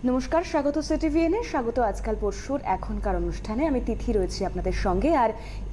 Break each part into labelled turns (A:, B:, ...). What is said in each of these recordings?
A: নমস্কার, স্বাগত সিটিভিএনে, স্বাগত আজকাল পরশুর এখনকার অনুষ্ঠানে। আমি তিথি রয়েছি আপনাদের সঙ্গে। আর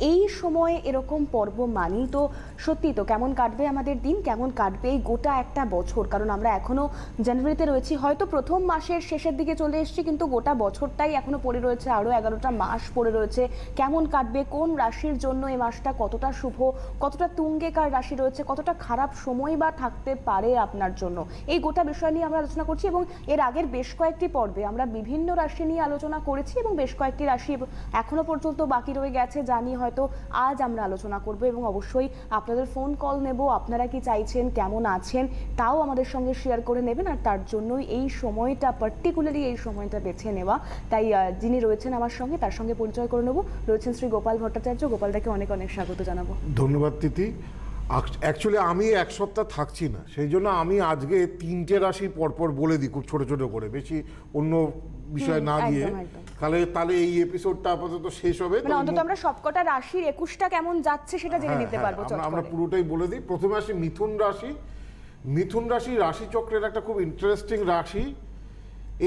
A: এই সময়ে এরকম পর্ব মানেই তো সত্যি তো কেমন কাটবে আমাদের দিন, কেমন কাটবে এই গোটা একটা বছর। কারণ আমরা এখনো জানুয়ারিতে রয়েছি, হয়তো প্রথম মাসের শেষের দিকে চলে এসেছি, কিন্তু গোটা বছরটাই এখনো পড়ে রয়েছে, আরও 11টা মাস পড়ে রয়েছে। কেমন কাটবে, কোন রাশির জন্য এই মাসটা কতটা শুভ, কতটা তুঙ্গে কার রাশি রয়েছে, কতটা খারাপ সময় বা থাকতে পারে আপনার জন্য, এই গোটা বিষয় নিয়ে আমরা আলোচনা করছি। এবং এর আগের বেশ কয়েকটি পর্বে আমরা বিভিন্ন রাশি নিয়ে আলোচনা করেছি এবং বেশ কয়েকটি রাশি এখনো পর্যন্ত বাকি রয়ে গেছে, যা নিয়ে হয়তো আজ আমরা আলোচনা করব। এবং অবশ্যই আপনাদের ফোন কল নেব, আপনারা কি চাইছেন, কেমন আছেন তাও আমাদের সঙ্গে শেয়ার করে নেবেন। আর তার জন্যই এই সময়টা, পার্টিকুলারলি এই সময়টা বেছে নেওয়া। তাই যিনি রয়েছেন আমার সঙ্গে, তার সঙ্গে পরিচয় করে নেব। রয়েছেন শ্রী গোপাল ভট্টাচার্য। গোপালদাকে অনেক অনেক স্বাগত জানাবো।
B: ধন্যবাদ তিথি। অ্যাকচুয়ালি আমি এক সপ্তাহ থাকছি না, সেই জন্য আমি আজকে 3টে রাশি পরপর বলে দিই, খুব ছোট ছোট করে, বেশি অন্য বিষয় না দিয়ে। তাহলে এই এপিসোডটা আপাতত শেষ হবে,
A: মানে অন্তত আমরা সবকটা রাশির 21টা কেমন যাচ্ছে সেটা জেনে নিতে পারবো।
B: আমরা পুরোটাই বলে দিই। প্রথমে আসি মিথুন রাশি। মিথুন রাশি রাশিচক্রের একটা খুব ইন্টারেস্টিং রাশি।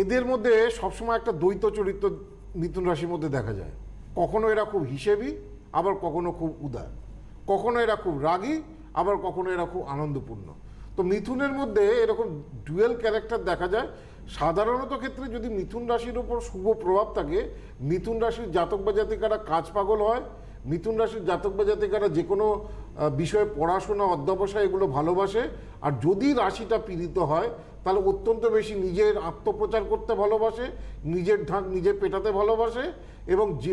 B: এদের মধ্যে সবসময় একটা দ্বৈত চরিত্র মিথুন রাশির মধ্যে দেখা যায়। কখনো এরা খুব হিসেবি, আবার কখনো খুব উদার। কখনো এরা খুব রাগী, আবার কখনো এরা খুব আনন্দপূর্ণ। তো মিথুনের মধ্যে এরকম ডুয়েল ক্যারেক্টার দেখা যায়। সাধারণত ক্ষেত্রে যদি মিথুন রাশির উপর শুভ প্রভাব থাকে, মিথুন রাশির জাতক বা জাতিকারা কাজ পাগল হয়। মিথুন রাশির জাতক বা জাতিকারা যে কোনো বিষয়ে পড়াশোনা, অধ্যবসায় এগুলো ভালোবাসে। আর যদি রাশিটা পীড়িত হয় তাহলে অত্যন্ত বেশি নিজের আত্মপ্রচার করতে ভালোবাসে, নিজের ঢাক নিজে পেটাতে ভালোবাসে, এবং যে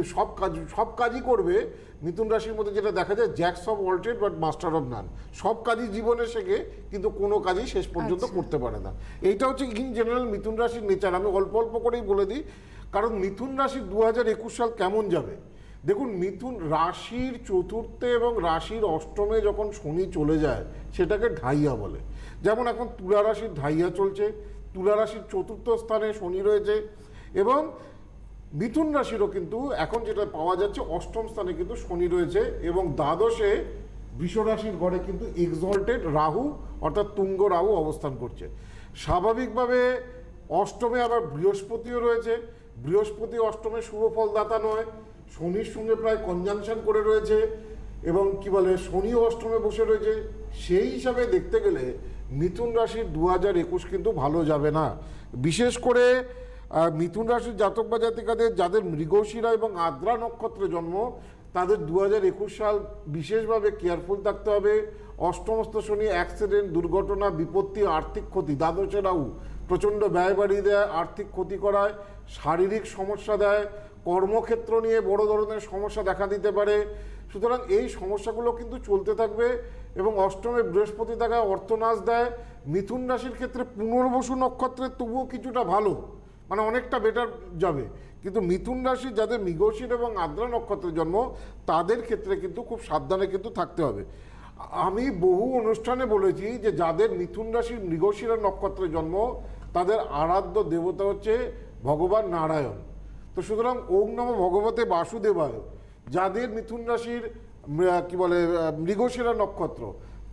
B: সব কাজই করবে। মিথুন রাশির মধ্যে যেটা দেখা যায়, jacks of all trade but master of none. সব কাজই জীবনে শেখে, কিন্তু কোনো কাজই শেষ পর্যন্ত করতে পারে না। এইটা হচ্ছে ইন জেনারেল মিথুন রাশির নেচার। আমি অল্প অল্প করেই বলে দিই, কারণ মিথুন রাশির 2021 সাল কেমন যাবে দেখুন। মিথুন রাশির চতুর্থে এবং রাশির অষ্টমে যখন শনি চলে যায়, সেটাকে ঢাইয়া বলে। যেমন এখন তুলা রাশির ঢাইয়া চলছে, তুলা রাশির চতুর্থ স্থানে শনি রয়েছে, এবং মিথুন রাশিরও কিন্তু এখন যেটা পাওয়া যাচ্ছে অষ্টম স্থানে কিন্তু শনি রয়েছে, এবং দ্বাদশে বৃষ রাশির ঘরে কিন্তু এক্সল্টেড রাহু অর্থাৎ তুঙ্গ রাহু অবস্থান করছে। স্বাভাবিকভাবে অষ্টমে আবার বৃহস্পতিও রয়েছে। বৃহস্পতি অষ্টমে শুভ ফলদাতা নয়, শনির সঙ্গে প্রায় কনজাংশন করে রয়েছে, এবং কি বলে শনিও অষ্টমে বসে রয়েছে। সেই হিসাবে দেখতে গেলে মিথুন রাশির 2021 কিন্তু ভালো যাবে না। বিশেষ করে মিথুন রাশির জাতক বা জাতিকাদের যাদের মৃগশিরা এবং আদ্রা নক্ষত্রে জন্ম, তাদের 2021 সাল বিশেষভাবে কেয়ারফুল থাকতে হবে। অষ্টমস্থ শনি অ্যাক্সিডেন্ট, দুর্ঘটনা, বিপত্তি, আর্থিক ক্ষতি। দ্বাদশে রাহু প্রচণ্ড ব্যয় বাড়িয়ে দেয়, আর্থিক ক্ষতি করায়, শারীরিক সমস্যা দেয়, কর্মক্ষেত্র নিয়ে বড় ধরনের সমস্যা দেখা দিতে পারে। সুতরাং এই সমস্যাগুলো কিন্তু চলতে থাকবে। এবং অষ্টমে বৃহস্পতি থাকায় অর্থনাশ দেয়। মিথুন রাশির ক্ষেত্রে পুনর্বসু নক্ষত্রের তবুও কিছুটা ভালো, মানে অনেকটা বেটার যাবে। কিন্তু মিথুন রাশি যাদের মৃগশির এবং আদ্রা নক্ষত্রের জন্ম, তাদের ক্ষেত্রে কিন্তু খুব সাবধানে কিন্তু থাকতে হবে। আমি বহু অনুষ্ঠানে বলেছি যে যাদের মিথুন রাশির মৃগশিরা নক্ষত্রের জন্ম, তাদের আরাধ্য দেবতা হচ্ছে ভগবান নারায়ণ। তো সুতরাং ওং নমঃ ভগবতে বাসুদেবায় যাদের মিথুন রাশির কি বলে মৃগশিরা নক্ষত্র,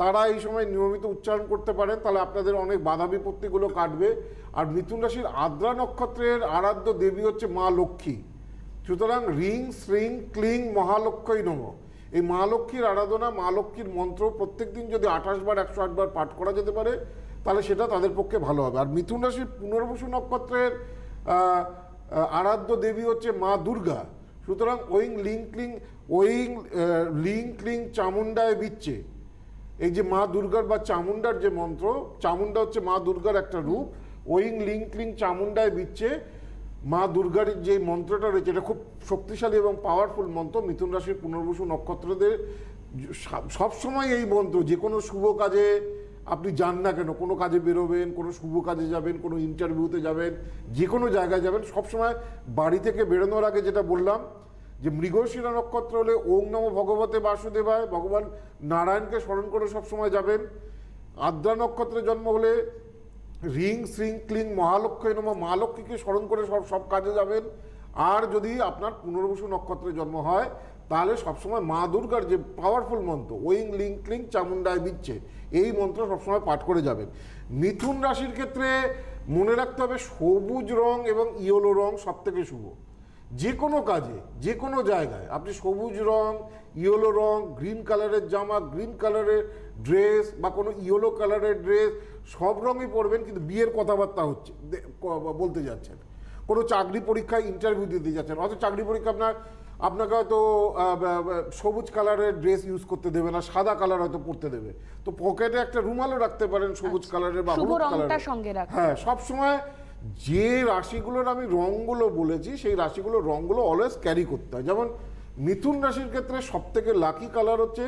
B: তারা এই সময় নিয়মিত উচ্চারণ করতে পারেন, তাহলে আপনাদের অনেক বাধা বিপত্তিগুলো কাটবে। আর মিথুন রাশির আদ্রা নক্ষত্রের আরাধ্য দেবী হচ্ছে মা লক্ষ্মী। সুতরাং রিং শ্রিং ক্লিং মহালক্ষ্মী নমঃ, এই মা লক্ষ্মীর আরাধনা, মা লক্ষ্মীর মন্ত্র প্রত্যেক দিন যদি 28 বার 108 বার পাঠ করা যেতে পারে, তাহলে সেটা তাদের পক্ষে ভালো হবে। আর মিথুন রাশির পুনর্বসু নক্ষত্রের আরাধ্য দেবী হচ্ছে মা দুর্গা। সুতরাং ওইং লিং ক্লিং চামুন্ডায় বিচ্ছে, এই যে মা দুর্গার বা চামুন্ডার যে মন্ত্র, চামুন্ডা হচ্ছে মা দুর্গার একটা রূপ। ওইং লিং ক্লিং চামুন্ডায় বিচ্ছে, মা দুর্গার যে মন্ত্রটা রয়েছে, এটা খুব শক্তিশালী এবং পাওয়ারফুল মন্ত্র। মিথুন রাশির পুনর্বসু নক্ষত্রদের সবসময় এই মন্ত্র, যে কোনো শুভ কাজে আপনি যান না কেন, কোনো কাজে বেরোবেন, কোনো শুভ কাজে যাবেন, কোনো ইন্টারভিউতে যাবেন, যে কোনো জায়গায় যাবেন, সবসময় বাড়ি থেকে বেরোনোর আগে যেটা বললাম, যে মৃগশিরা নক্ষত্র হলে ওং নমঃ ভগবতে বাসুদেবায়, ভগবান নারায়ণকে স্মরণ করে সবসময় যাবেন। আদ্রা নক্ষত্রে জন্ম হলে রিং শ্রিং ক্লিং মহালক্ষ্মী নমঃ, মা লক্ষ্মীকে স্মরণ করে সব কাজে যাবেন। আর যদি আপনার পুনর্বসু নক্ষত্রে জন্ম হয়, তাহলে সবসময় মা দুর্গার যে পাওয়ারফুল মন্ত্র ওইং লিং ক্লিং চামুন্ডায় বিচ্ছে, এই মন্ত্র সবসময় পাঠ করে যাবেন। মিথুন রাশির ক্ষেত্রে মনে রাখতে হবে সবুজ রং এবং ইয়েলো রং সব থেকে শুভ। যে কোনো কাজে, যে কোনো জায়গায় আপনি সবুজ রং, ইয়েলো রং, গ্রিন কালারের জামা, গ্রিন কালারের ড্রেস বা কোনো ইয়েলো কালারের ড্রেস, সব রঙই পরবেন, কিন্তু বিয়ের কথাবার্তা হচ্ছে বলতে যাচ্ছেন, কোনো চাকরি পরীক্ষায় ইন্টারভিউ দিতে যাচ্ছেন, অথচ চাকরি পরীক্ষা আপনাকে হয়তো সবুজ কালারের ড্রেস ইউজ করতে দেবে না, সাদা কালার হয়তো পরতে দেবে, তো পকেটে একটা রুমালও রাখতে পারেন সবুজ কালারের বা
A: শুভ
B: হলুদ
A: রংটা
B: কালারের।
A: সঙ্গে রাখুন।
B: হ্যাঁ, সবসময় যে রাশিগুলোর আমি রঙগুলো বলেছি সেই রাশিগুলোর রঙগুলো অলওয়েজ ক্যারি করতে হয়। যেমন মিথুন রাশির ক্ষেত্রে সব থেকে লাকি কালার হচ্ছে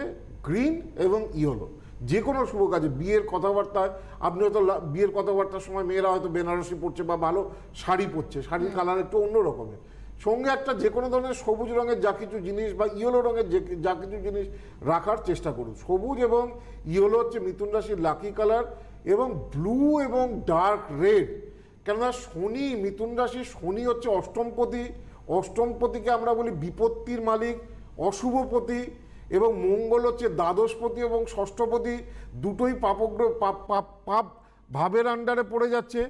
B: গ্রিন এবং ইয়েলো। যে কোনো শুভ কাজে, বিয়ের কথাবার্তায়, আপনি হয়তো বিয়ের কথাবার্তার সময় মেয়েরা হয়তো বেনারসি পরছে বা ভালো শাড়ি পরছে, শাড়ির কালার একটু অন্য রকমের, সঙ্গে একটা যে কোনো ধরনের সবুজ রঙের যা কিছু জিনিস বা ইয়েলো রঙের যা কিছু জিনিস রাখার চেষ্টা করুন। সবুজ এবং ইয়েলো হচ্ছে মিথুন রাশির লাকি কালার, এবং ব্লু এবং ডার্ক রেড। কেননা শনি, মিথুন রাশির শনি হচ্ছে অষ্টমপতি। অষ্টমপতিকে আমরা বলি বিপত্তির মালিক, অশুভপতি, এবং মঙ্গল হচ্ছে দ্বাদশপতি এবং ষষ্ঠপতি, দুটোই পাপগ্রহ, পাপ ভাবের আন্ডারে পড়ে যাচ্ছে।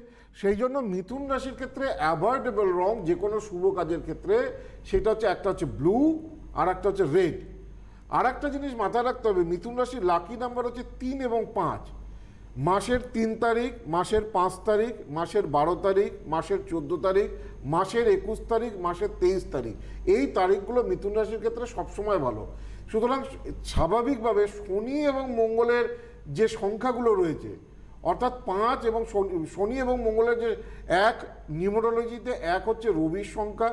B: সেই জন্য মিথুন রাশির ক্ষেত্রে অ্যাভয়েডেবল রং যে কোনো শুভ কাজের ক্ষেত্রে সেটা হচ্ছে, একটা হচ্ছে ব্লু আর একটা হচ্ছে রেড। আর একটা জিনিস মাথায় রাখতে হবে, মিথুন রাশির লাকি নাম্বার হচ্ছে 3 এবং 5। মাসের 3 তারিখ, মাসের 5 তারিখ, মাসের 12 তারিখ, মাসের 14 তারিখ, মাসের 21 তারিখ, মাসের 23 তারিখ, এই তারিখগুলো মিথুন রাশির ক্ষেত্রে সবসময় ভালো। সুতরাং স্বাভাবিকভাবে শনি এবং মঙ্গলের যে সংখ্যাগুলো রয়েছে, অর্থাৎ 5 এবং শনি এবং মঙ্গলের যে এক, নিউমারোলজিতে 1 হচ্ছে রবির সংখ্যা,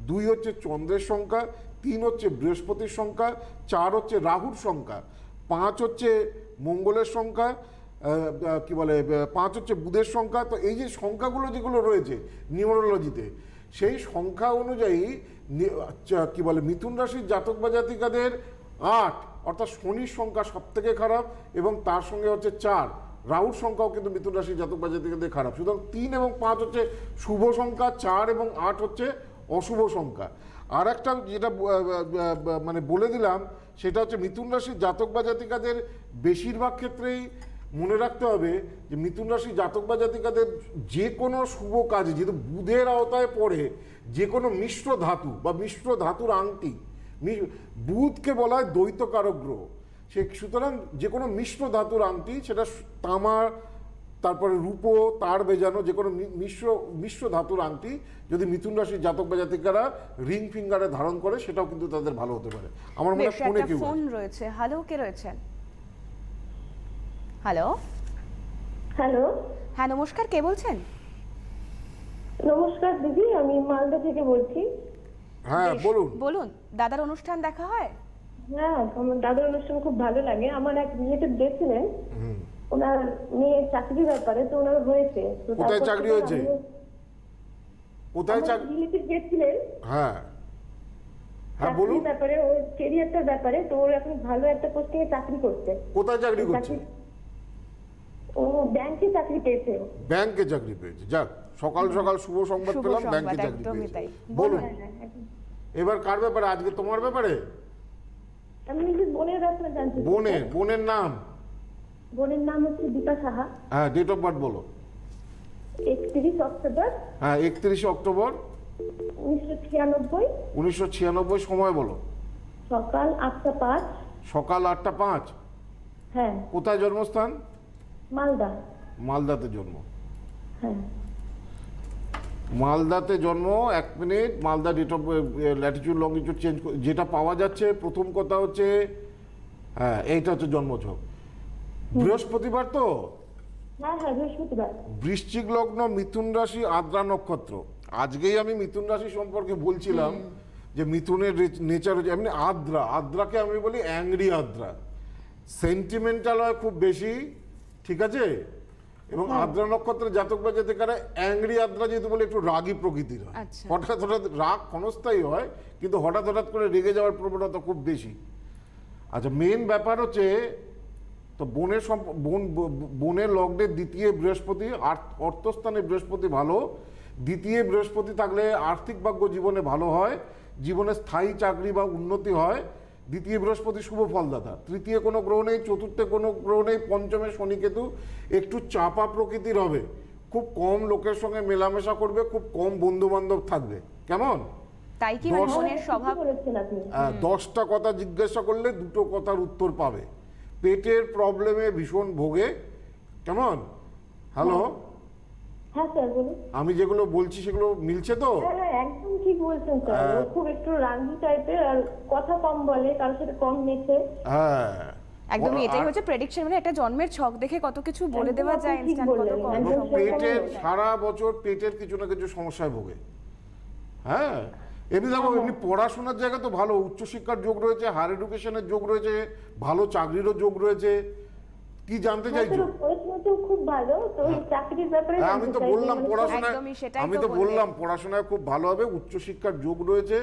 B: 2 হচ্ছে চন্দ্রের সংখ্যা, 3 হচ্ছে বৃহস্পতির সংখ্যা, 4 হচ্ছে রাহুর সংখ্যা, 5 হচ্ছে মঙ্গলের সংখ্যা, কি বলে 5 হচ্ছে বুধের সংখ্যা। তো এই যে সংখ্যাগুলো যেগুলো রয়েছে নিউমারোলজিতে, সেই সংখ্যা অনুযায়ী কি বলে মিথুন রাশির জাতক বা জাতিকাদের 8 অর্থাৎ শনির সংখ্যা সব থেকে খারাপ, এবং তার সঙ্গে হচ্ছে 4 রাহুর সংখ্যাও কিন্তু মিথুন রাশির জাতক বা জাতিকাদের খারাপ। সুতরাং 3 এবং 5 হচ্ছে শুভ সংখ্যা, 4 এবং 8 হচ্ছে অশুভ সংখ্যা। আর একটা যেটা মানে বলে দিলাম, সেটা হচ্ছে মিথুন রাশির জাতক বা জাতিকাদের বেশিরভাগ ক্ষেত্রেই মনে রাখতে হবে যে মিথুন রাশি জাতক বা জাতিকাদের যে কোনো শুভ কাজে, যেহেতু বুধের আওতায় পড়ে, যে কোনো মিশ্র ধাতু বা মিশ্র ধাতুর আংটি, বুধকে বলা হয় দ্বৈতকারক গ্রহ, সুতরাং যে কোনো মিশ্র ধাতুর আংটি, সেটা তামা, তারপরে রূপো, তার বেজানো যে কোনো মিশ্র ধাতুর আংটি যদি মিথুন রাশির জাতক বা জাতিকারা রিং ফিঙ্গারে ধারণ করে, সেটাও কিন্তু তাদের ভালো হতে পারে। আমার মনে হয় ফোনে কেউ
A: ফোন রয়েছে। হ্যালো, কে রয়েছেন? হ্যালো।
C: হ্যালো,
A: হ্যাঁ নমস্কার, কে বলছেন?
C: নমস্কার দিদি, আমি মালদা থেকে বলছি।
B: হ্যাঁ
A: বেশ,
B: বলুন।
A: বলুন। দাদার অনুষ্ঠান দেখা হয়?
C: হ্যাঁ, আমার দাদার অনুষ্ঠান খুব ভালো লাগে। আমার এক রিলেটিভ গেছিলেন ওনার মেয়ের চাকরির ব্যাপারে, তো ওনার হয়েছে। তো
B: কোথায়
C: তারপর
B: চাকরি
C: থেকে
B: হয়েছে? কোথায় চাকরি?
C: রিলেটিভ গেছিলেন
B: হ্যাঁ হ্যাঁ বলুন।
C: চাকরির ব্যাপারে, ওর কেরিয়ারটার ব্যাপারে। তো ওর এখন ভালো একটা পোস্টিং এ চাকরি করছে।
B: কোথায় চাকরি করছে?
C: ও ব্যাংকে চাকরি পেয়েছে।
B: ব্যাংকে চাকরি পেয়েছে, যাক সকাল সকাল শুভ সংবাদ
A: শুভ
B: পেলাম,
A: সংবাদ,
B: ব্যাংকে চাকরি
A: একদমই
B: পেয়েছে।
A: তাই।
B: বলুন
C: হ্যাঁ, হ্যাঁ, একদম।
B: এবার কার ব্যাপারে? আজকে তোমার ব্যাপারে?
C: আমি নিজের বোনের ব্যাপারে জানতে চাই।
B: বোনের নাম?
C: বোনের নাম হচ্ছে দীপা সাহা।
B: হ্যাঁ, ডেট অফ বার্থ বলো।
C: 31 অক্টোবর
B: হ্যাঁ, 31 অক্টোবর
C: 1996,
B: 1996। সময় বলো।
C: সকাল 8টা 5।
B: সকাল 8টা 5।
C: হ্যাঁ,
B: কোথায় জন্মস্থান?
C: মালদা।
B: মালদাতে জন্ম।
C: হ্যাঁ,
B: মালদাতে জন্ম। 1 minute, Malda date of latitude longitude change যেটা পাওয়া যাচ্ছে, প্রথম কথা হচ্ছে, হ্যাঁ এইটা হচ্ছে জন্মছক। বৃহস্পতিবার তো?
C: হ্যাঁ, হ্যাঁ, বৃহস্পতিবার।
B: বৃশ্চিক লগ্ন, মিথুন রাশি, আদ্রা নক্ষত্র। আজকেই আমি মিথুন রাশি সম্পর্কে বলছিলাম যে মিথুনের নেচার হচ্ছে এমনি আদ্রা। আদ্রাকে আমি বলি অ্যাংরি আদ্রা, সেন্টিমেন্টাল হয় খুব বেশি, ঠিক আছে? এবং আদ্রা নক্ষত্রের জাতক বা জাতিকারা অ্যাংরি আদ্রা যেহেতু বলে একটু রাগী প্রকৃতির হয়।
A: আচ্ছা।
B: হঠাৎ হঠাৎ রাগ ক্ষণস্থায়ী হয়, কিন্তু হঠাৎ হঠাৎ করে রেগে যাওয়ার প্রবণতা খুব বেশি। আচ্ছা, মেন ব্যাপার হচ্ছে, তো বোনের লগ্নের দ্বিতীয় বৃহস্পতি, অর্থস্থানে বৃহস্পতি ভালো। দ্বিতীয় বৃহস্পতি থাকলে আর্থিক ভাগ্য জীবনে ভালো হয়, জীবনে স্থায়ী চাকরি বা উন্নতি হয়। দ্বিতীয় বৃহস্পতি শুভ ফলদাতা। তৃতীয় কোনো গ্রহ নেই, চতুর্থে কোনো গ্রহ নেই, পঞ্চমে শনিকেতু। একটু চাপা প্রকৃতির হবে, খুব কম লোকের সঙ্গে মেলামেশা করবে, খুব কম বন্ধু বান্ধব থাকবে। কেমন?
A: তাই কি মানে
B: দশ-
A: মনের স্বভাব?
C: ঠিকই বলেছেন আপনি।
B: 10টা কথা জিজ্ঞাসা করলে 2টো কথার উত্তর পাবে। পেটের প্রবলেমে ভীষণ ভোগে। কেমন? হ্যালো,
C: হ্যাঁ স্যার বলুন।
B: আমি যেগুলো বলছি সেগুলো মিলছে তো?
C: হ্যাঁ হ্যাঁ একদম ঠিক বলছেন স্যার। ও খুব একটু রাগী টাইপের, আর কথা কম বলে, কারোর সাথে কম মেশে।
B: হ্যাঁ,
A: একদমই এটাই
B: আর-
A: হচ্ছে প্রেডিকশন, মানে একটা জন্মের ছক দেখে কত কিছু বলে দেওয়া
C: একদম
A: যায়
C: আপনি ঠিক
A: ইনস্ট্যান্ট, কত
C: বললেন,
A: কম
C: একদম
B: এবং
A: সময়ে।
B: পেটের সারা বছর পেটের কিছু না কিছু সমস্যায় ভোগে। হ্যাঁ, এমনি দেখো, এমনি পড়াশোনার জায়গা তো ভালো, উচ্চশিক্ষার যোগ রয়েছে, হায়ার এডুকেশনের যোগ রয়েছে, ভালো চাকরিরও যোগ রয়েছে। কি জানতে চাইছো?
C: পড়াশোনাতেও খুব ভালো, তো ওই চাকরির ব্যাপারে
B: হ্যাঁ, আমি তো
C: জানতে চাইছি,
B: বললাম
C: মানে
B: পড়াশোনায়,
A: একদমই সেটাই
B: আমি
A: তো
B: তো
A: বললেন।
B: বললাম পড়াশোনায় খুব ভালো হবে, উচ্চশিক্ষার যোগ রয়েছে,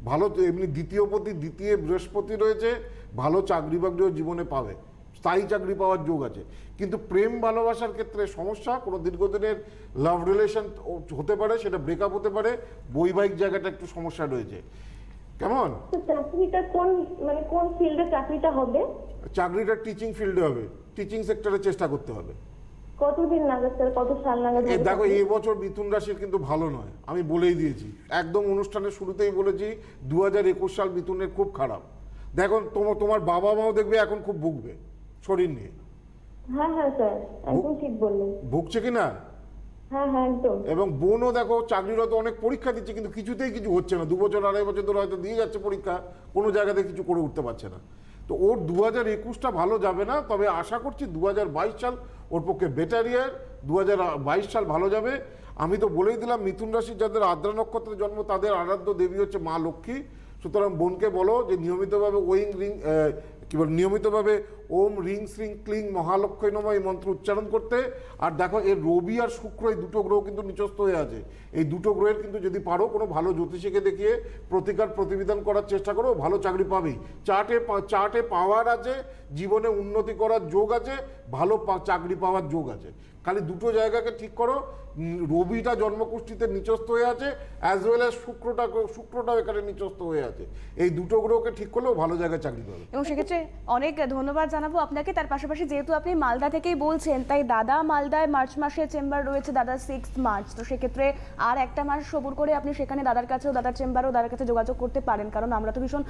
B: ভালো তো এমনি দ্বিতীয়পতি দ্বিতীয় বৃহস্পতি রয়েছে, ভালো চাকরি বাকরিও জীবনে পাবে, স্থায়ী চাকরি পাওয়ার যোগ আছে। কিন্তু প্রেম ভালোবাসার ক্ষেত্রে সমস্যা, কোনো দীর্ঘদিনের লাভ রিলেশন হতে পারে, সেটা ব্রেকআপ হতে পারে, বৈবাহিক জায়গাটা একটু সমস্যা রয়েছে। কেমন?
C: তো চাকরিটা কোন ফিল্ডে চাকরিটা হবে?
B: চাকরিটা টিচিং ফিল্ডে হবে, টিচিং সেক্টরে চেষ্টা করতে হবে।
C: কতদিন নাগাদ স্যার, কত সাল নাগাদ হবে?
B: দেখো, এই বছর মিথুন রাশির কিন্তু ভালো নয়, আমি বলেই দিয়েছি, একদম অনুষ্ঠানের শুরুতেই বলেছি 2021 সাল মিথুনের খুব খারাপ। দেখো, তোমার বাবা মাও দেখবে এখন খুব ভুগবে শরীর নিয়ে।
C: হ্যাঁ হ্যাঁ স্যার, একদম ঠিক বললেন।
B: ভুগছে কিনা?
C: হ্যাঁ হ্যাঁ একদম।
B: এবং বোনও দেখো চাকরিরত অনেক পরীক্ষা দিচ্ছে, কিন্তু কিছুতেই কিছু হচ্ছে না। 2 বছর 2.5 বছর ধরে হয়তো দিয়ে যাচ্ছে পরীক্ষা, কোনো জায়গাতে কিছু করে উঠতে পারছে না। তো ওর 2021টা ভালো যাবে না, তবে আশা করছি 2022 সাল ওর পক্ষে বেটার ইয়ার। 2022 সাল ভালো যাবে। আমি তো বলেই দিলাম, মিথুন রাশির যাদের আদ্রা নক্ষত্রে জন্ম তাদের আরাধ্য দেবী হচ্ছে মা লক্ষ্মী। সুতরাং বোনকে বলো যে নিয়মিতভাবে নিয়মিতভাবে ওম রিং শ্রিং ক্লিং মহালক্ষ্মী নমঃ এই মন্ত্র উচ্চারণ করতে। আর দেখো, এর রবি আর শুক্র এই 2টো গ্রহ কিন্তু নিচস্থ হয়ে আছে। এই 2টো গ্রহের কিন্তু যদি পারো কোনো ভালো জ্যোতিষীকে দেখিয়ে প্রতিকার প্রতিবিধান করার চেষ্টা করো, ভালো চাকরি পাবেই। চার্টে পাওয়ার আছে, জীবনে উন্নতি করার যোগ আছে, ভালো চাকরি পাওয়ার যোগ আছে। খালি 2টো জায়গাকে ঠিক করো। রবিটা জন্মকুষ্ঠিতে নিচস্থ হয়ে আছে, অ্যাজ ওয়েল অ্যাজ শুক্রটাও এখানে নিচস্থ হয়ে আছে। এই 2টো গ্রহকে ঠিক করলেও ভালো জায়গায় চাকরি পাবে।
A: এবং সেক্ষেত্রে অনেক ধন্যবাদ জানাবো আপনাকে। তার পাশাপাশি যেহেতু আপনি মালদা থেকেই বলছেন, তাই দাদা মালদায় মার্চ মাসে চেম্বার রয়েছে, দাদা 6 মার্চ। তো সেক্ষেত্রে আর একটা মাস সবুর করে আপনি সেখানে দাদার কাছেও, দাদার চেম্বারও দাদার কাছে যোগাযোগ করতে পারেন। কারণ আমরা তো ভীষণ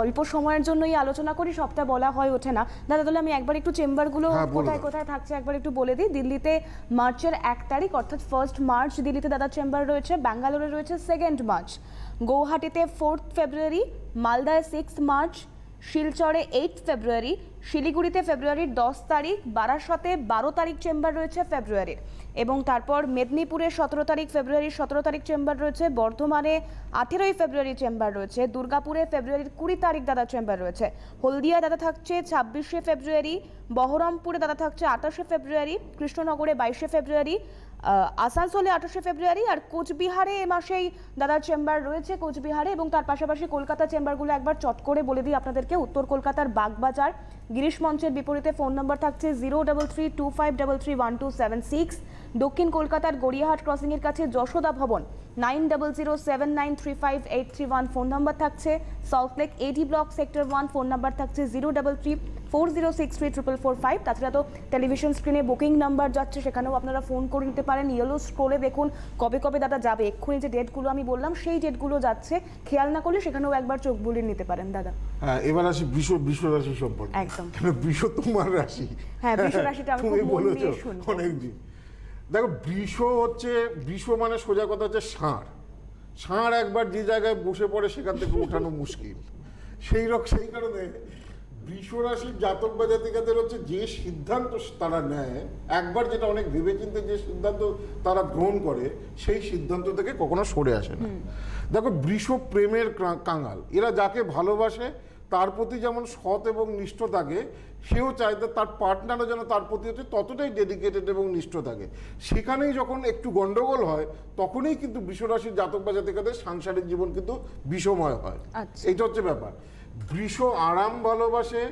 A: অল্প সময়ের জন্যই আলোচনা করি, সবটা বলা হয়ে ওঠে না। দাদা, তাহলে আমি একবার একটু চেম্বারগুলো
B: হ্যাঁ, বলে
A: কোথায়
B: দাও।
A: কোথায় থাকছে একবার একটু বলে দিই। দিল্লিতে মার্চের 1 তারিখ অর্থাৎ 1 মার্চ দিল্লিতে দাদার চেম্বার রয়েছে, ব্যাঙ্গালোরে রয়েছে 2 মার্চ, গৌহাটিতে 4 ফেব্রুয়ারি, মালদায় 6 মার্চ, শিলচরে 8 ফেব্রুয়ারি, শিলিগুড়িতে ফেব্রুয়ারির 10 তারিখ, বারাসতে 12 তারিখ চেম্বার রয়েছে ফেব্রুয়ারির, এবং তারপর মেদিনীপুরে 17 তারিখ ফেব্রুয়ারির 17 তারিখ চেম্বার রয়েছে, বর্ধমানে 18 ফেব্রুয়ারি চেম্বার রয়েছে, দুর্গাপুরে ফেব্রুয়ারির 20 তারিখ দাদা চেম্বার রয়েছে, হলদিয়ায় দাদা থাকছে 26 ফেব্রুয়ারি, বহরমপুরে দাদা থাকছে 28 ফেব্রুয়ারি, কৃষ্ণনগরে 22 ফেব্রুয়ারি, আসানসোলে 28 ফেব্রুয়ারি, আর কোচবিহারে এ মাসেই দাদার চেম্বার রয়েছে কোচবিহারে। এবং তার পাশাপাশি কলকাতা চেম্বারগুলো একবার চট করে বলে দিই আপনাদেরকে। উত্তর কলকাতার বাগবাজার গিরিশ মঞ্চের বিপরীতে ফোন নম্বর থাকছে 0332512776। দক্ষিণ কলকাতার গড়িয়াহাট ক্রসিংয়ের কাছে যশোদা ভবন 9007935831 ফোন নম্বর থাকছে। সল্টলেক এডি ব্লক সেক্টর 1 ফোন নম্বর থাকছে 0334063445। তাছাড়া তো টেলিভিশন স্ক্রিনে বুকিং নাম্বার যাচ্ছে, সেখানেও আপনারা ফোন করে নিতে পারেন। ইয়েলো স্ক্রোলে দেখুন কবে কবে দাদা যাবে, এক্ষুনি যে ডেটগুলো আমি বললাম সেই ডেটগুলো যাচ্ছে, খেয়াল না করলে সেখানেও একবার চোখ বুলিয়ে নিতে পারেন দাদা।
B: হ্যাঁ, এবার আসি বৃষ রাশি সম্পর্কে।
A: একদম।
B: কেন বৃষ তোমার রাশি?
A: হ্যাঁ, বৃষ রাশিটা আমি
B: তুমি
A: খুব মন
B: বলেছো
A: দিয়ে শুনবো।
B: অনেকদিন। দেখো, বৃষ মানে সোজা কথা হচ্ছে ষাঁড় একবার যে জায়গায় বসে পড়ে সেখান থেকে ওঠানো মুশকিল। সেই কারণে বৃষ রাশির জাতক বা জাতিকাদের হচ্ছে যে সিদ্ধান্ত তারা নেয়, একবার যেটা অনেক ভেবেচিন্তে যে সিদ্ধান্ত তারা গ্রহণ করে, সেই সিদ্ধান্ত থেকে কখনো সরে আসে না। দেখো, বৃষ প্রেমের কাঙাল। এরা যাকে ভালোবাসে তার প্রতি যেমন সৎ এবং নিষ্ঠ থাকে, সেও চায় তার পার্টনারও যেন তার প্রতি হচ্ছে ততটাই ডেডিকেটেড এবং নিষ্ঠ থাকে। সেখানেই যখন একটু গন্ডগোল হয়, তখনই কিন্তু বৃষ রাশির জাতক বা জাতিকাদের সাংসারিক জীবন কিন্তু বিষময় হয়।
A: আচ্ছা।
B: এইটা হচ্ছে ব্যাপার। বৃষ আরাম ভালোবাসে,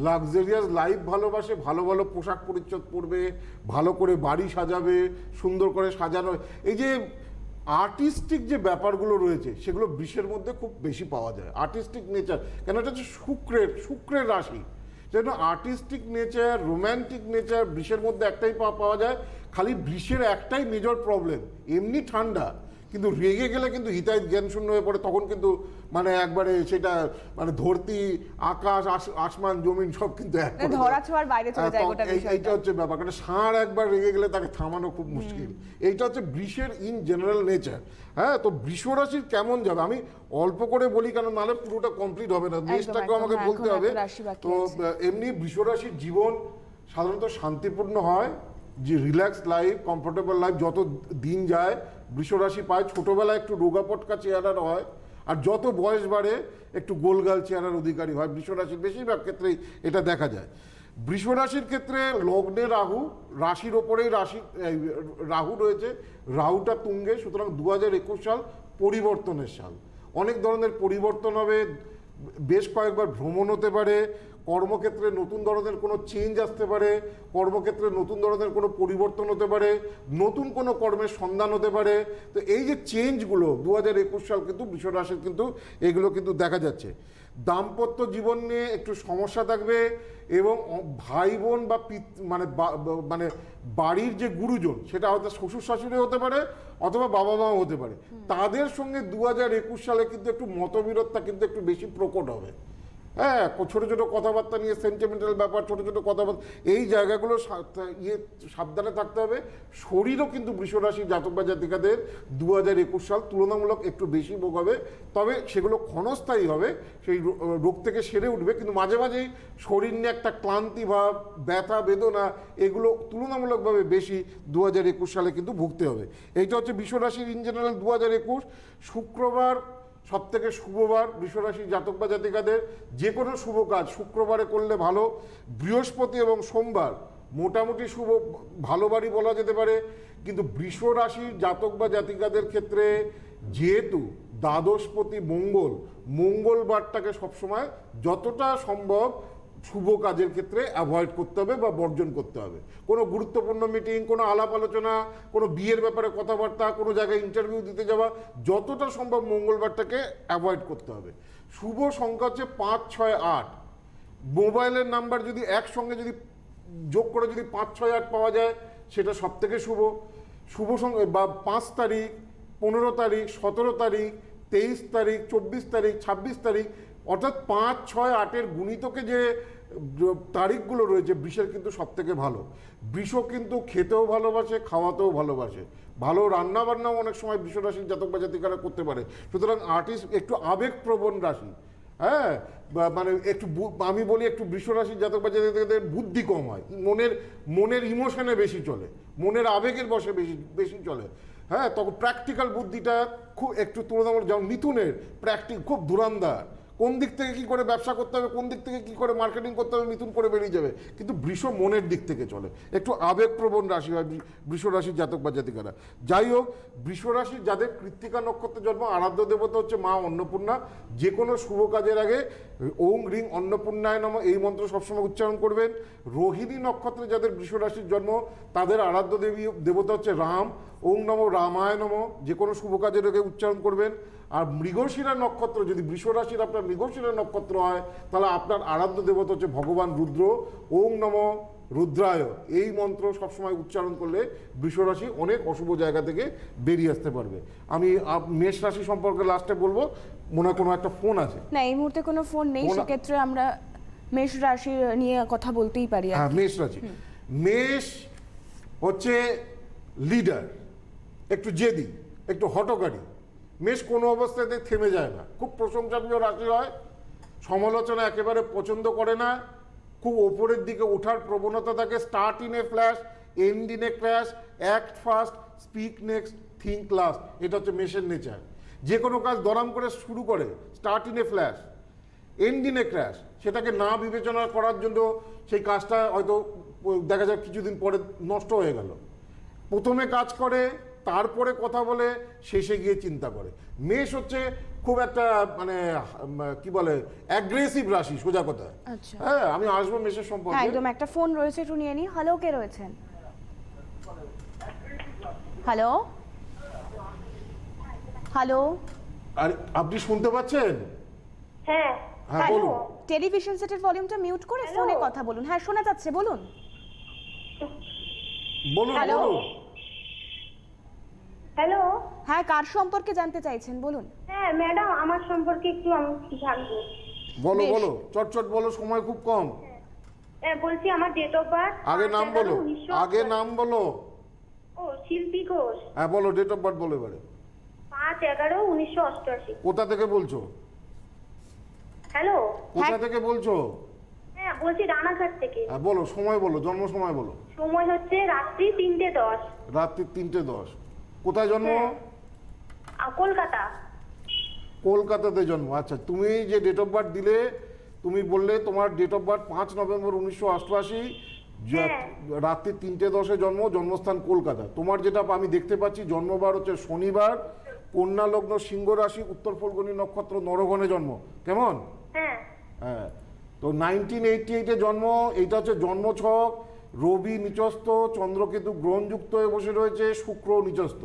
B: লাক্সারিয়াস লাইফ ভালোবাসে, ভালো ভালো পোশাক পরিচ্ছদ পরবে, ভালো করে বাড়ি সাজাবে, সুন্দর করে সাজানো। এই যে আর্টিস্টিক যে ব্যাপারগুলো রয়েছে, সেগুলো বৃষের মধ্যে খুব বেশি পাওয়া যায়। আর্টিস্টিক নেচার, কেন এটা হচ্ছে শুক্রের রাশি, যেন আর্টিস্টিক নেচার, রোম্যান্টিক নেচার বৃষের মধ্যে একটাই পাওয়া যায়। খালি বৃষের একটাই মেজর প্রবলেম, এমনি ঠান্ডা কিন্তু রেগে গেলে কিন্তু হিতাহিত জ্ঞান শূন্য হয়ে পড়ে, তখন কিন্তু মানে একবারে সেটা মানে ধরতি আকাশ আসমান জমিন সব কিন্তু এক করে দেয়।
A: ধরা ছোঁয়ার বাইরে চলে যায় গোটা বিষয়টা।
B: এইটা হচ্ছে ব্যাপার, কারণ ষাঁড় একবার রেগে গেলে তাকে থামানো খুব মুশকিল। এইটা হচ্ছে বৃষের ইন জেনারেল নেচার। হ্যাঁ, তো বৃষ রাশির কেমন যাবে আমি অল্প করে বলি, কারণ নাহলে পুরোটা কমপ্লিট হবে না, মেষটাকেও আমাকে
A: একদম,
B: বলতে
A: এখন
B: হবে।
A: একটা রাশি বাকি
B: তো
A: আছে।
B: এমনি বৃষ রাশির জীবন সাধারণত শান্তিপূর্ণ হয়, যে রিল্যাক্স লাইফ, কমফোর্টেবল লাইফ যত দিন যায় বৃষ রাশি পায়। ছোটবেলায় একটু রোগাপটকা চেহারার হয়, আর যত বয়স বাড়ে একটু গোলগাল চেহারার অধিকারী হয় বৃষ রাশির, বেশিরভাগ ক্ষেত্রেই এটা দেখা যায়। বৃষ রাশির ক্ষেত্রে লগ্নে রাহু, রাশির ওপরেই রাহু রয়েছে, রাহুটা তুঙ্গে, সুতরাং 2021 সাল পরিবর্তনের সাল। অনেক ধরনের পরিবর্তন হবে, বেশ কয়েকবার ভ্রমণ হতে পারে, কর্মক্ষেত্রে নতুন ধরনের কোনো চেঞ্জ আসতে পারে, কর্মক্ষেত্রে নতুন ধরনের কোনো পরিবর্তন হতে পারে, নতুন কোনো কর্মের সন্ধান হতে পারে। তো এই যে চেঞ্জগুলো 2021 সাল কিন্তু বৃষ রাশির কিন্তু এগুলো কিন্তু দেখা যাচ্ছে। দাম্পত্য জীবন নিয়ে একটু সমস্যা থাকবে, এবং ভাই বোন বা মানে বাড়ির যে গুরুজন, সেটা হয়তো শ্বশুর শাশুড়ি হতে পারে অথবা বাবা মাও হতে পারে, তাদের সঙ্গে 2021 সালে কিন্তু একটু মতবিরোধটা কিন্তু একটু বেশি প্রকট হবে। হ্যাঁ, ছোটো ছোটো কথাবার্তা নিয়ে, সেন্টিমেন্টাল ব্যাপার, ছোটো ছোটো কথাবার্তা, এই জায়গাগুলো সাবধানে থাকতে হবে। শরীরও কিন্তু বৃষ রাশি জাতক বা জাতিকাদের 2021 সাল তুলনামূলক একটু বেশি ভোগ হবে, তবে সেগুলো ক্ষণস্থায়ী হবে, সেই রোগ থেকে সেরে উঠবে, কিন্তু মাঝে মাঝেই শরীর নিয়ে একটা ক্লান্তি ভাব, ব্যথা বেদনা, এগুলো তুলনামূলকভাবে বেশি 2021 সালে কিন্তু ভুগতে হবে। এইটা হচ্ছে বৃষ রাশির ইন জেনারেল 2021। শুক্রবার সব থেকে শুভবার বৃষরাশি জাতক বা জাতিকাদের, যে কোনো শুভ কাজ শুক্রবারে করলে ভালো। বৃহস্পতি এবং সোমবার মোটামুটি শুভ, ভালো বারই বলা যেতে পারে, কিন্তু বৃষ রাশির জাতক বা জাতিকাদের ক্ষেত্রে যেহেতু দ্বাদশপতি মঙ্গলবারটাকে সবসময় যতটা সম্ভব শুভ কাজের ক্ষেত্রে অ্যাভয়েড করতে হবে বা বর্জন করতে হবে। কোনো গুরুত্বপূর্ণ মিটিং, কোনো আলাপ আলোচনা, কোনো বিয়ের ব্যাপারে কথাবার্তা, কোনো জায়গায় ইন্টারভিউ দিতে যাওয়া, যতটা সম্ভব মঙ্গলবারটাকে অ্যাভয়েড করতে হবে। শুভ সংখ্যা হচ্ছে 5, 6, 8। মোবাইলের নাম্বার যদি একসঙ্গে যদি যোগ করে যদি 5, 6, 8 পাওয়া যায়, সেটা সব থেকে শুভ সংখ্যা, বা 5 তারিখ, 15 তারিখ, 17 তারিখ, 23 তারিখ, 24 তারিখ, 26 তারিখ, অর্থাৎ 5, 6, 8-এর গুণিতকে যে তারিখগুলো রয়েছে বৃষের কিন্তু সব থেকে ভালো। বৃষ কিন্তু খেতেও ভালোবাসে, খাওয়াতেও ভালোবাসে, ভালো রান্না বান্নাও অনেক সময় বৃষ রাশির জাতক বা জাতিকারা করতে পারে। সুতরাং আর্টিস্ট একটু আবেগপ্রবণ রাশি। হ্যাঁ, মানে একটু আমি বলি একটু বৃষ রাশির জাতক বা জাতিকাদের বুদ্ধি কম হয়, মনের ইমোশনে বেশি চলে, মনের আবেগের বশে বেশি চলে। হ্যাঁ, তখন প্র্যাকটিক্যাল বুদ্ধিটা খুব একটু তুলনামূলক, যেমন মিথুনের খুব ধুরান্ধার, কোন দিক থেকে কি করে ব্যবসা করতে হবে, কোন দিক থেকে কি করে মার্কেটিং করতে হবে, মিথুন করে বেরিয়ে যাবে। কিন্তু বৃষ মনের দিক থেকে চলে, একটু আবেগপ্রবণ রাশি হয় বৃষ রাশির জাতক বা জাতিকারা। যাই হোক, বৃষ রাশির যাদের কৃত্তিকা নক্ষত্রে জন্ম, আরাধ্য দেবতা হচ্ছে মা অন্নপূর্ণা। যে কোনো শুভ কাজের আগে ওং হ্রিং অন্নপূর্ণায় নমঃ এই মন্ত্র সবসময় উচ্চারণ করবেন। রোহিণী নক্ষত্রে যাদের বৃষ রাশির জন্ম, তাদের আরাধ্য দেবতা হচ্ছে রাম, ওং নমঃ রামায় নমঃ যে কোনো শুভ কাজের আগে উচ্চারণ করবেন। আর মৃগশিরা নক্ষত্র, যদি বৃষ রাশির আপনার মৃগশিরা নক্ষত্র হয়, তাহলে আপনার আরাধ্য দেবতা হচ্ছে ভগবান রুদ্র, ওং নমঃ রুদ্রায় এই মন্ত্র সবসময় উচ্চারণ করলে বৃষ রাশি অনেক অশুভ জায়গা থেকে বেরিয়ে আসতে পারবে। আমি মেষ রাশি সম্পর্কে লাস্টে বলবো, মনে হয় কোনো একটা ফোন আছে।
A: না, এই মুহূর্তে কোনো ফোন নেই, সেক্ষেত্রে আমরা মেষ রাশি নিয়ে কথা বলতেই পারি।
B: হ্যাঁ, মেষ রাশি। মেষ হচ্ছে লিডার, একটু জেদি, একটু হটকারী। মেষ কোনো অবস্থাতে থেমে যায় না, খুব প্রশংসনীয় রাশি হয়, সমালোচনা একেবারে পছন্দ করে না, খুব ওপরের দিকে ওঠার প্রবণতা থাকে। Start in a flash, end in a crash, act first, speak next, think last. এটা হচ্ছে মেষের নেচার। যে কোনো কাজ দরাম করে শুরু করে, start in a flash, end in a crash, সেটাকে না বিবেচনা করার জন্য সেই কাজটা হয়তো দেখা যায় কিছুদিন পরে নষ্ট হয়ে গেল। প্রথমে কাজ করে, তারপরে কথা বলে, শেষে গিয়ে চিন্তা করে। মেষ হচ্ছে খুব একটা মানে কি বলে অ্যাগ্রেসিভ রাশি, সোজা কথা। হ্যাঁ, আমি আসবো মেষের সম্পর্কে।
A: একদম, একটা ফোন রয়েছে, একটু নিয়ে নি। হ্যালো, কে রয়েছেন? হ্যালো হ্যালো,
B: আর আপনি শুনতে পাচ্ছেন?
C: হ্যাঁ,
B: হ্যাঁ, বলুন।
A: টেলিভিশন সেটের ভলিউমটা মিউট করে ফোনে কথা বলুন। হ্যাঁ, শোনা যাচ্ছে, বলুন।
B: বলুন
A: হ্যালো।
B: বলুন।
C: হ্যালো।
A: হ্যাঁ, কার সম্পর্কে জানতে চাইছেন বলুন।
C: হ্যাঁ ম্যাডাম, আমার সম্পর্কে একটু আমি জানবো।
B: বলো
A: বেশ।
B: বলো, চটচট বলো, সময় খুব কম।
C: হ্যাঁ বলছি, আমার ডেট অফ বার্থ
B: আগে নাম বলো, আগে নাম বলো।
C: ও শিল্পী ঘোষ।
B: হ্যাঁ বলো, ডেট অফ বার্থ বলো এবারে।
C: 5/11/1988।
B: কোথা থেকে বলছো?
C: হ্যালো।
B: কোথা থেকে বলছো?
C: হ্যাঁ বলছি রানাঘাট থেকে।
B: হ্যাঁ বলো, সময় বলো, জন্ম সময় বলো।
C: সময় হচ্ছে রাত্রি 3:10।
B: রাত্রি 3:10। কোথায় জন্ম?
C: হ্যাঁ। কলকাতা।
B: কলকাতাতে জন্ম। আচ্ছা, তুমি যে ডেট অফ বার্থ দিলে, তুমি বললে তোমার ডেট অফ বার্থ 5 নভেম্বর 1988,
C: হ্যাঁ।
B: রাত্রি 3:10 জন্ম, জন্মস্থান কলকাতা। তোমার যেটা আমি দেখতে পাচ্ছি, জন্মবার হচ্ছে শনিবার, কন্যা লগ্ন, সিংহ রাশি, উত্তর ফল্গুনী নক্ষত্র, নরগণে জন্ম। কেমন?
C: হ্যাঁ।
B: হ্যাঁ, তো 1988-এ জন্ম। এইটা হচ্ছে জন্মছক। রবি নিচস্থ, চন্দ্রকেতু গ্রহণযুক্ত হয়ে বসে রয়েছে, শুক্র নিচস্থ।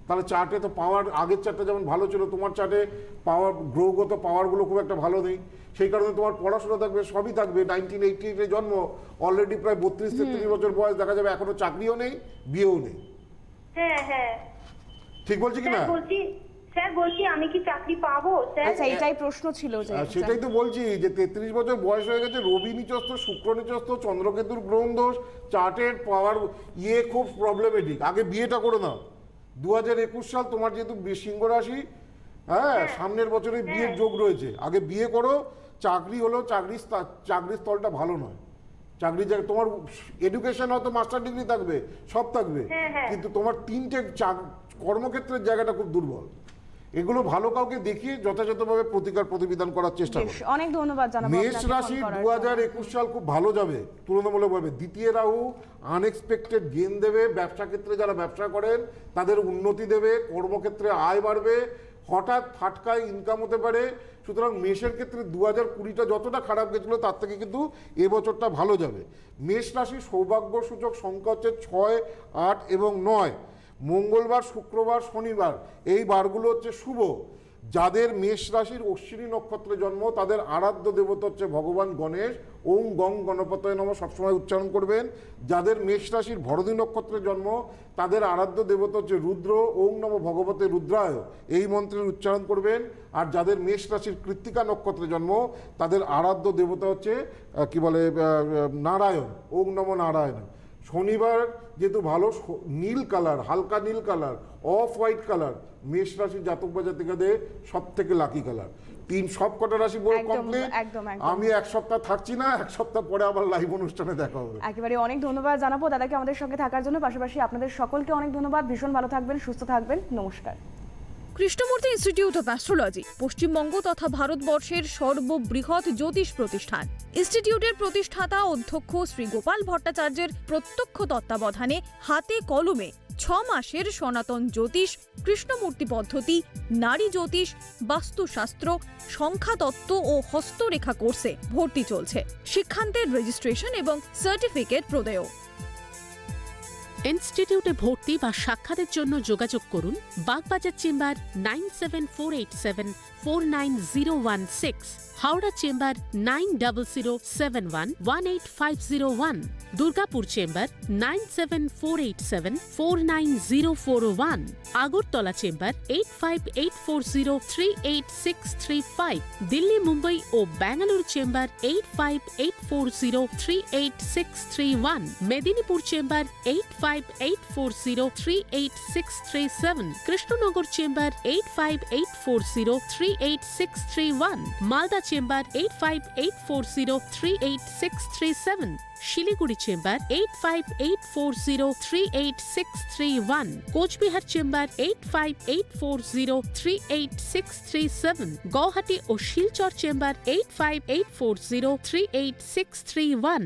B: তাহলে চার্টে তো পাওয়ার, আগের চার্টে যেমন ভালো ছিল, তোমার চার্টে পাওয়ার, গ্রহগত পাওয়ারগুলো খুব একটা ভালো নেই। সেই কারণে তোমার পড়াশোনা থাকবে, সবই থাকবে। 1988-এ জন্ম, অলরেডি প্রায় 32-33 বছর বয়স, দেখা যাবে এখনো চাকরিও নেই, বিয়েও নেই।
C: হ্যাঁ হ্যাঁ
B: ঠিক বলছি কি না?
C: স্যার বলছি আমি কি চাকরি পাবো স্যার?
A: আচ্ছা, এটাই প্রশ্ন ছিল যে
B: সেটাই তো বলছি যে 33 বছর বয়স হয়ে গেছে, রবি নিচস্থ, শুক্র নিচস্থ, চন্দ্রকেতুর গ্রহণ দোষ, চার্টের পাওয়ার খুব প্রবলেমেটিক। আগে বিয়েটা করে নাও। 2021 সাল তোমার যেহেতু সিংহ রাশি, হ্যাঁ সামনের বছরে বিয়ের যোগ রয়েছে। আগে বিয়ে করো। চাকরি হলো, চাকরির স্থলটা ভালো নয়। চাকরি তোমার এডুকেশন হয়তো মাস্টার ডিগ্রি থাকবে, সব থাকবে, কিন্তু তোমার 3টে কর্মক্ষেত্রের জায়গাটা খুব দুর্বল। এগুলো ভালো কাউকে দেখিয়ে যথাযথভাবে প্রতিবিধান করার চেষ্টা করো।
A: বেশ, অনেক ধন্যবাদ জানাবো
B: মেষ
A: আপনাকে ফোন
B: রাশি
A: করার জন্য।
B: 2021 সাল খুব ভালো যাবে তুলনামূলকভাবে। দ্বিতীয় রাহু আনএক্সপেক্টেড গেইন দেবে। ব্যবসা ক্ষেত্রে যারা ব্যবসা করেন তাদের উন্নতি দেবে, কর্মক্ষেত্রে আয় বাড়বে, হঠাৎ ফাটকায় ইনকাম হতে পারে। সুতরাং মেষের ক্ষেত্রে 2020টা যতটা খারাপ গেছিলো তার থেকে কিন্তু এবছরটা ভালো যাবে। মেষ রাশি সৌভাগ্য সূচক সংখ্যা হচ্ছে 6, 8 এবং 9। মঙ্গলবার, শুক্রবার, শনিবার এই বারগুলো হচ্ছে শুভ। যাদের মেষ রাশির অশ্বিনী নক্ষত্রে জন্ম তাদের আরাধ্য দেবতা হচ্ছে ভগবান গণেশ। ওং গং গণপতয়ে নমঃ সবসময় উচ্চারণ করবেন। যাদের মেষ রাশির ভরণী নক্ষত্রে জন্ম তাদের আরাধ্য দেবতা হচ্ছে রুদ্র। ওং নমঃ ভগবতে রুদ্রায় এই মন্ত্রের উচ্চারণ করবেন। আর যাদের মেষ রাশির কৃত্তিকা নক্ষত্রে জন্ম তাদের আরাধ্য দেবতা হচ্ছে কি বলে নারায়ণ। ওং নমঃ নারায়ণ। শনিবার যেহেতু ভালো, নীল কালার, হালকা নীল কালার, অফ হোয়াইট কালার মেষ রাশির জাতক বা জাতিকাদের সব থেকে লাকি কালার। সব কটা রাশি বলে কমপ্লিট। আমি এক সপ্তাহ থাকছি না, এক সপ্তাহ পরে আবার লাইভ অনুষ্ঠানে দেখা হবে।
A: একেবারে অনেক ধন্যবাদ জানাবো দাদাকে আমাদের সঙ্গে থাকার জন্য। পাশাপাশি আপনাদের সকলকে অনেক ধন্যবাদ। ভীষণ ভালো থাকবেন, সুস্থ থাকবেন। নমস্কার।
D: Krishnamurthy institute of astrology Paschimbanga তথা ভারতবর্ষের সর্ববৃহৎ জ্যোতিষ প্রতিষ্ঠান। ইনস্টিটিউটের প্রতিষ্ঠাতা অধ্যক্ষ শ্রী গোপাল ভট্টাচার্যের প্রত্যক্ষ তত্ত্বাবধানে হাতে কলমে 6 মাসের সনাতন জ্যোতিষ, কৃষ্ণমূর্তি পদ্ধতি, নারী জ্যোতিষ, বাস্তুশাস্ত্র, সংখ্যাতত্ত্ব ও হস্তরেখা কোর্সে ভর্তি চলছে। শিক্ষান্তের রেজিস্ট্রেশন এবং সার্টিফিকেট প্রদেয়।
E: ইনস্টিটিউটে ভর্তি বা সাক্ষাতের জন্য যোগাযোগ করুন Bagbazar chamber 9748749016, Howrah chamber 9007118501, Durgapur chamber 9748749041, Agartala chamber 8584038635, Delhi, Mumbai ও Bengaluru chamber 8584038631, Medinipur chamber 8584038637, Krishnanagar chamber 8584038631, Malda chamber 8584038637, Siliguri chamber 8584038631, Cooch Behar chamber 8584038637, Guwahati ও শিলচর চেম্বার 8584038631।